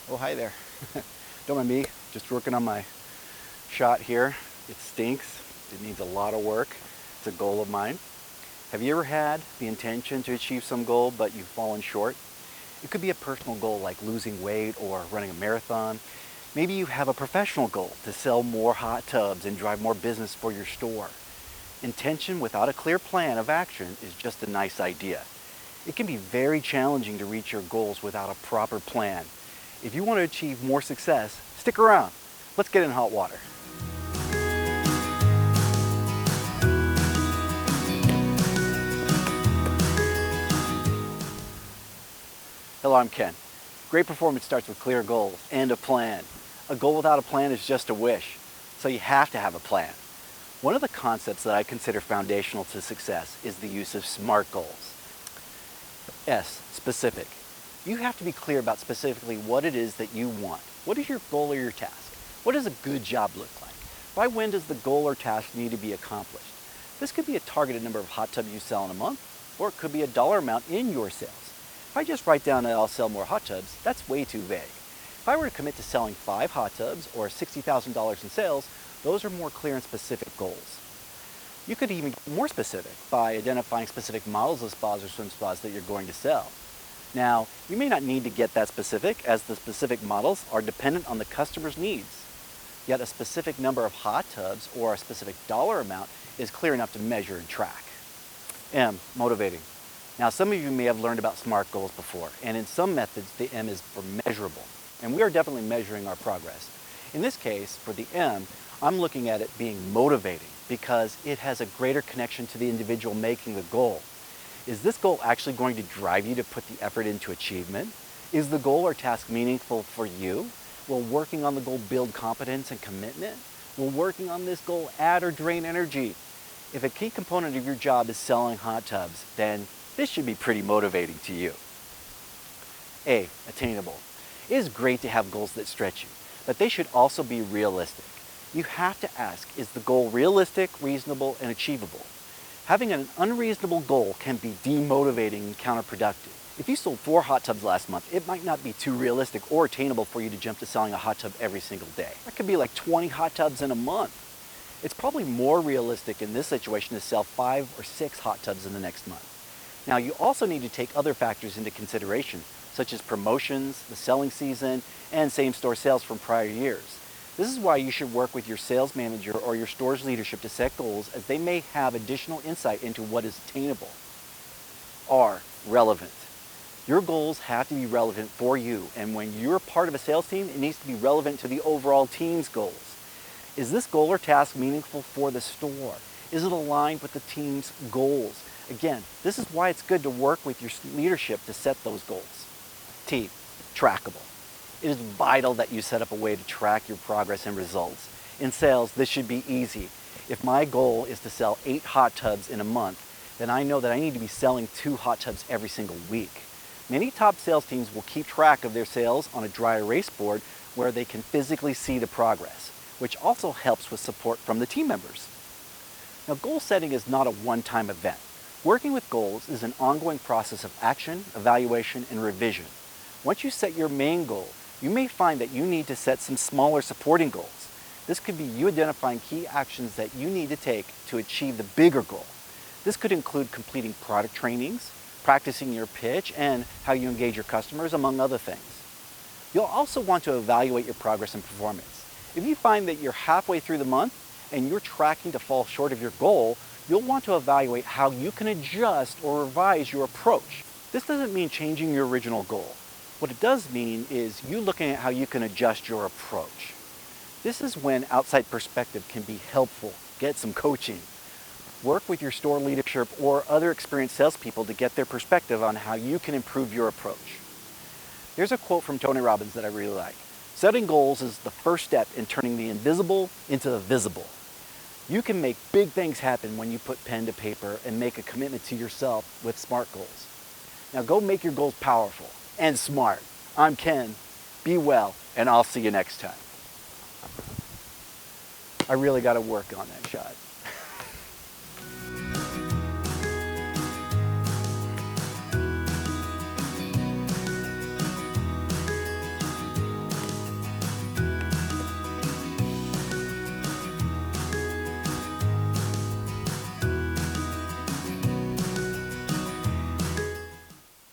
Oh, hi there. Don't mind me, just working on my shot here. It stinks. It needs a lot of work. It's a goal of mine. Have you ever had the intention to achieve some goal, but you've fallen short? It could be a personal goal like losing weight or running a marathon. Maybe you have a professional goal to sell more hot tubs and drive more business for your store. Intention without a clear plan of action is just a nice idea. It can be very challenging to reach your goals without a proper plan. If you want to achieve more success, stick around. Let's get in hot water. Hello, I'm Ken. Great performance starts with clear goals and a plan. A goal without a plan is just a wish, so you have to have a plan. One of the concepts that I consider foundational to success is the use of SMART goals. S, specific. You have to be clear about specifically what it is that you want. What is your goal or your task? What does a good job look like? By when does the goal or task need to be accomplished? This could be a targeted number of hot tubs you sell in a month, or it could be a dollar amount in your sales. If I just write down that I'll sell more hot tubs, that's way too vague. If I were to commit to selling 5 hot tubs or $60,000 in sales, those are more clear and specific goals. You could even get more specific by identifying specific models of spas or swim spas that you're going to sell. Now, you may not need to get that specific, as the specific models are dependent on the customer's needs. Yet a specific number of hot tubs or a specific dollar amount is clear enough to measure and track. M, motivating. Now, some of you may have learned about SMART goals before, and in some methods, the M is for measurable. And we are definitely measuring our progress. In this case, for the M, I'm looking at it being motivating because it has a greater connection to the individual making the goal. Is this goal actually going to drive you to put the effort into achievement? Is the goal or task meaningful for you? Will working on the goal build competence and commitment? Will working on this goal add or drain energy? If a key component of your job is selling hot tubs, then this should be pretty motivating to you. A, attainable. It is great to have goals that stretch you, but they should also be realistic. You have to ask, is the goal realistic, reasonable, and achievable? Having an unreasonable goal can be demotivating and counterproductive. If you sold 4 hot tubs last month, it might not be too realistic or attainable for you to jump to selling a hot tub every single day. That could be like 20 hot tubs in a month. It's probably more realistic in this situation to sell 5 or 6 hot tubs in the next month. Now, you also need to take other factors into consideration, such as promotions, the selling season, and same-store sales from prior years. This is why you should work with your sales manager or your store's leadership to set goals, as they may have additional insight into what is attainable. R, relevant. Your goals have to be relevant for you, and when you're part of a sales team, it needs to be relevant to the overall team's goals. Is this goal or task meaningful for the store? Is it aligned with the team's goals? Again, this is why it's good to work with your leadership to set those goals. T, trackable. It is vital that you set up a way to track your progress and results. In sales, this should be easy. If my goal is to sell 8 hot tubs in a month, then I know that I need to be selling 2 hot tubs every single week. Many top sales teams will keep track of their sales on a dry erase board where they can physically see the progress, which also helps with support from the team members. Now, goal setting is not a one-time event. Working with goals is an ongoing process of action, evaluation, and revision. Once you set your main goal, you may find that you need to set some smaller supporting goals. This could be you identifying key actions that you need to take to achieve the bigger goal. This could include completing product trainings, practicing your pitch, and how you engage your customers, among other things. You'll also want to evaluate your progress and performance. If you find that you're halfway through the month and you're tracking to fall short of your goal, you'll want to evaluate how you can adjust or revise your approach. This doesn't mean changing your original goal. What it does mean is you looking at how you can adjust your approach. This is when outside perspective can be helpful. Get some coaching. Work with your store leadership or other experienced salespeople to get their perspective on how you can improve your approach. There's a quote from Tony Robbins that I really like. Setting goals is the first step in turning the invisible into the visible. You can make big things happen when you put pen to paper and make a commitment to yourself with SMART goals. Now go make your goals powerful and smart. I'm Ken. Be well, and I'll see you next time. I really got to work on that shot.